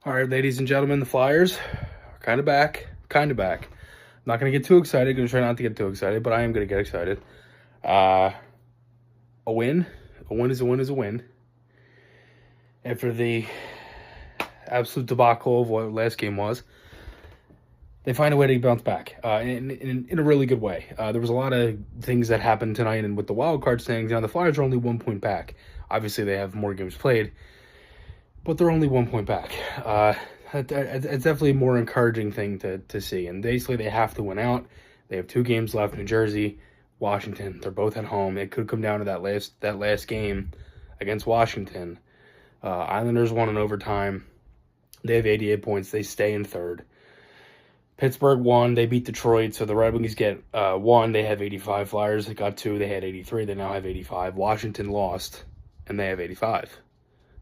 All right, ladies and gentlemen, the Flyers are kind of back. Kind of back. I'm not going to get too excited. Going to try not to get too excited, but I am going to get excited. A win. A win is a win is a win. After the absolute debacle of what last game was, they find a way to bounce back in a really good way. There was a lot of things that happened tonight, and with the wild card standings, the Flyers are only 1 point back. Obviously, they have more games played, but they're only 1 point back. It's definitely a more encouraging thing to see. And basically, they have to win out. They have 2 games left: New Jersey, Washington. They're both at home. It could come down to that last game against Washington. Islanders won in overtime. They have 88 points. They stay in third. Pittsburgh won. They beat Detroit, so the Red Wings get 1. They have 85. Flyers got 2. They had 83. They now have 85. Washington lost, and they have 85.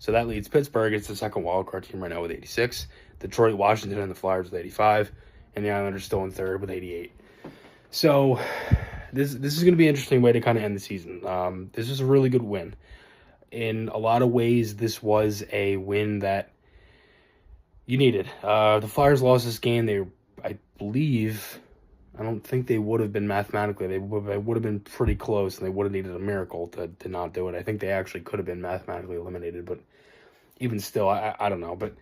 So that leads Pittsburgh. It's the second wildcard team right now with 86. Detroit, Washington, and the Flyers with 85. And the Islanders still in third with 88. So this is going to be an interesting way to kind of end the season. This is a really good win. In a lot of ways, this was a win that you needed. The Flyers lost this game. I don't think they would have been mathematically. They would have been pretty close, and they would have needed a miracle to not do it. I think they actually could have been mathematically eliminated, but even still, I don't know. But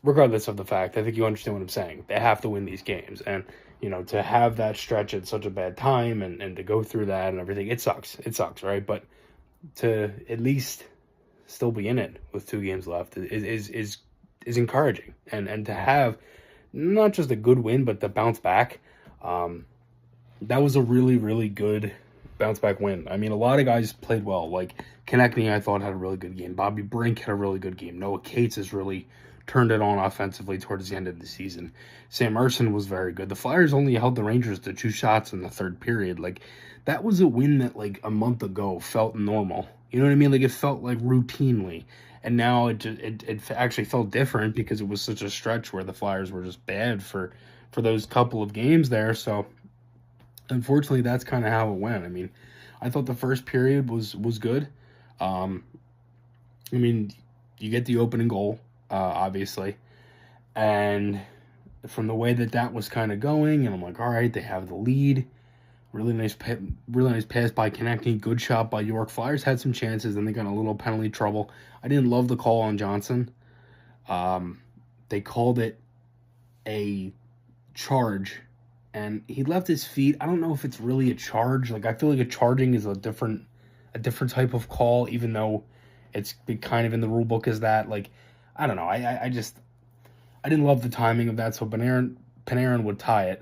regardless of the fact, I think you understand what I'm saying. They have to win these games, and to have that stretch at such a bad time and to go through that and everything, it sucks. It sucks, right? But to at least still be in it with 2 games left is encouraging, and to have not just a good win, but to bounce back. That was a really, really good bounce back win. I mean, a lot of guys played well. Like Konechny, I thought, had a really good game. Bobby Brink had a really good game. Noah Cates has really turned it on offensively towards the end of the season. Sam Ersson was very good. The Flyers only held the Rangers to 2 shots in the third period. Like, that was a win that, like, a month ago felt normal. You know what I mean? Like, it felt like routinely. And now it actually felt different because it was such a stretch where the Flyers were just bad for those couple of games there. So, unfortunately, that's kind of how it went. I mean, I thought the first period was good. I mean, you get the opening goal, obviously. And from the way that was kind of going, and I'm like, all right, they have the lead. Really nice pass by Konechny. Good shot by York. Flyers had some chances, and they got in a little penalty trouble. I didn't love the call on Johnson. They called it a charge, and he left his feet. I don't know if it's really a charge. Like, I feel like a charging is a different type of call, even though it's kind of in the rule book as that. Like, I don't know. I didn't love the timing of that. So Panarin would tie it.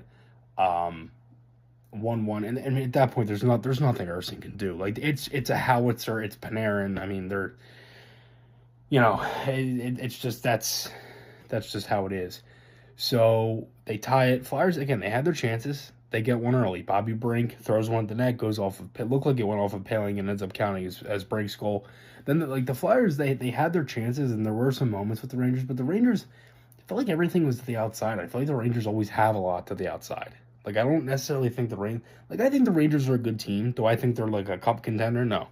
1-1, and at that point, there's nothing Ersson can do. Like, it's a howitzer. It's Panarin. I mean, they're, it's just that's just how it is. So they tie it. Flyers again. They had their chances. They get one early. Bobby Brink throws one at the net, goes off of. It looked like it went off of Paling and ends up counting as Brink's goal. Then the Flyers, they had their chances, and there were some moments with the Rangers, but the Rangers, I felt like everything was to the outside. I feel like the Rangers always have a lot to the outside. Like, I don't necessarily think I think the Rangers are a good team. Do I think they're like a cup contender? No.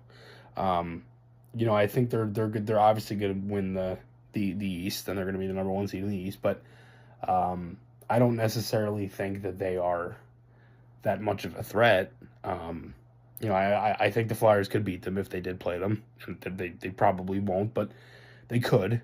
I think they're good. They're obviously going to win the East, and they're going to be the number 1 seed in the East. But I don't necessarily think that they are that much of a threat. I think the Flyers could beat them if they did play them. And they probably won't, but they could.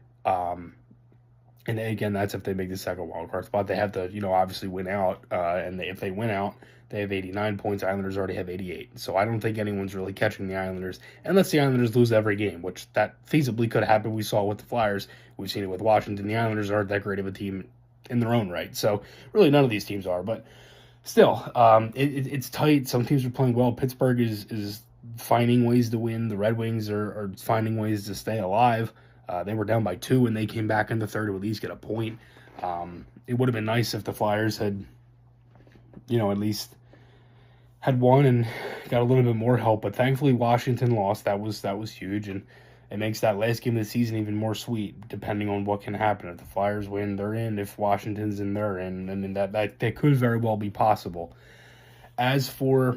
And again, that's if they make the second wildcard spot. They have to, obviously win out. And if they win out, they have 89 points. Islanders already have 88. So I don't think anyone's really catching the Islanders, unless the Islanders lose every game, which that feasibly could happen. We saw with the Flyers. We've seen it with Washington. The Islanders aren't that great of a team in their own right. So really none of these teams are. But still, it's tight. Some teams are playing well. Pittsburgh is finding ways to win. The Red Wings are finding ways to stay alive. They were down by 2, and they came back in the third to at least get a point. It would have been nice if the Flyers had, at least had won and got a little bit more help. But thankfully, Washington lost. That was huge, and it makes that last game of the season even more sweet, depending on what can happen. If the Flyers win, they're in. If Washington's in, they're in. And that could very well be possible. As for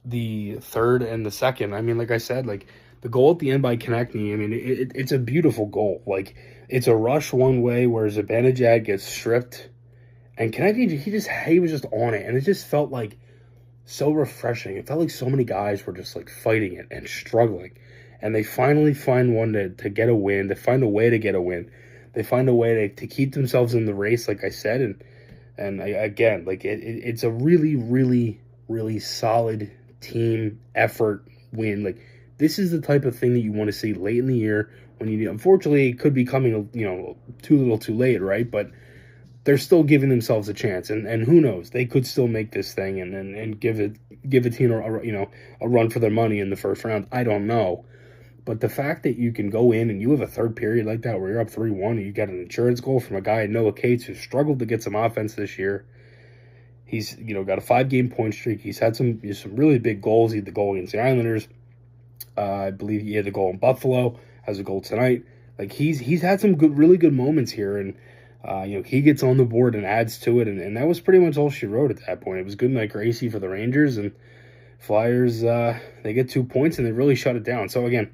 the third and the second, I mean, like I said, like, the goal at the end by Konechny, I mean, it's a beautiful goal. Like, it's a rush one way where Zibanejad gets stripped, and Konechny, he was just on it, and it just felt like so refreshing. It felt like so many guys were just like fighting it and struggling, and they finally find one to get a win. They find a way to get a win. They find a way to keep themselves in the race, like I said, again, like it's a really, really, really solid team effort win. Like, this is the type of thing that you want to see late in the year when unfortunately, it could be coming, too little too late, right? But they're still giving themselves a chance, and who knows, they could still make this thing and give a team a run for their money in the first round. I don't know. But the fact that you can go in and you have a third period like that where you're up 3-1 and you got an insurance goal from a guy, 𝐿𝐿𝐾𝐄, who struggled to get some offense this year. He's got a 5-game point streak. He's had some really big goals. He had the goal against the Islanders. I believe he had the goal in Buffalo. Has a goal tonight. Like, he's had some really good moments here, and he gets on the board and adds to it, and that was pretty much all she wrote at that point. It was good night Gracie for the Rangers, and Flyers, they get 2 points and they really shut it down. So again,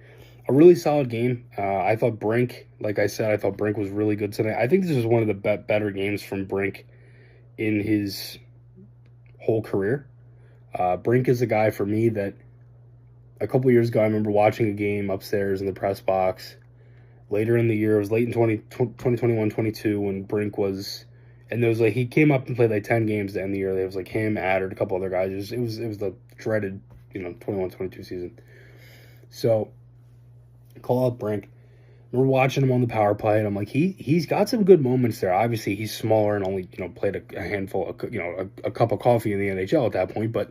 a really solid game. I thought Brink, like I said, I thought Brink was really good tonight. I think this is one of the better games from Brink in his whole career. Brink is a guy for me that a couple years ago, I remember watching a game upstairs in the press box. Later in the year, it was late in 2021-22 when Brink was, and there was like, he came up and played like 10 games to end the year. There was like him, Adder, a couple other guys. It was the dreaded 21-22 season. So call out Brink. We're watching him on the power play, and I'm like, he's got some good moments there. Obviously, he's smaller and only played a handful, a cup of coffee in the NHL at that point. But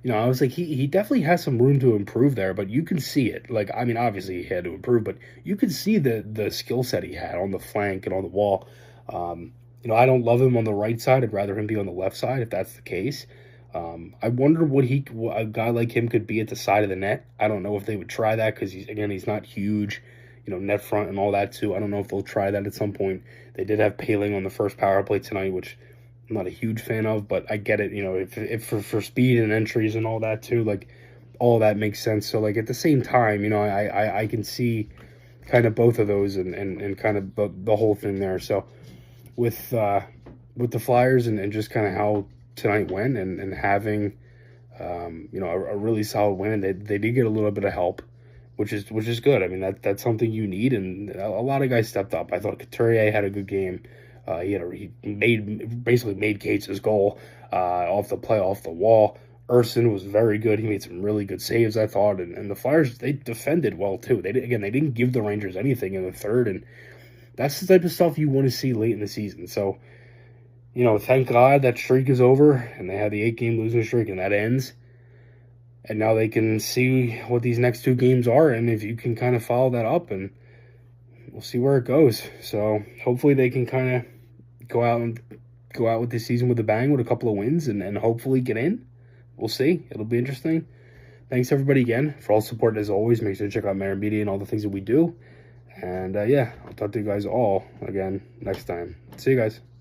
I was like, he definitely has some room to improve there. But you can see it. Like, I mean, obviously he had to improve, but you can see the skill set he had on the flank and on the wall. I don't love him on the right side. I'd rather him be on the left side if that's the case. I wonder what a guy like him could be at the side of the net. I don't know if they would try that because he's not huge. Net front and all that too. I don't know if they'll try that at some point. They did have Paling on the first power play tonight, which I'm not a huge fan of, but I get it. If for speed and entries and all that too, like, all that makes sense. So like, at the same time, I can see kind of both of those and kind of the whole thing there. So with the Flyers and just kind of how tonight went and having a really solid win, they did get a little bit of help, which is good. I mean, that's something you need, and a lot of guys stepped up. I thought Couturier had a good game. He basically made Cates' goal off the wall. Urson was very good. He made some really good saves, I thought, and the Flyers, they defended well too. They didn't give the Rangers anything in the third, and that's the type of stuff you want to see late in the season. So, thank God that streak is over, and they had the 8-game losing streak, and that ends. And now they can see what these next 2 games are, and if you can kind of follow that up, and we'll see where it goes. So hopefully they can kind of go out with this season with a bang with a couple of wins and hopefully get in. We'll see. It'll be interesting. Thanks everybody again for all support as always. Make sure to check out Maher Media and all the things that we do. And I'll talk to you guys all again next time. See you guys.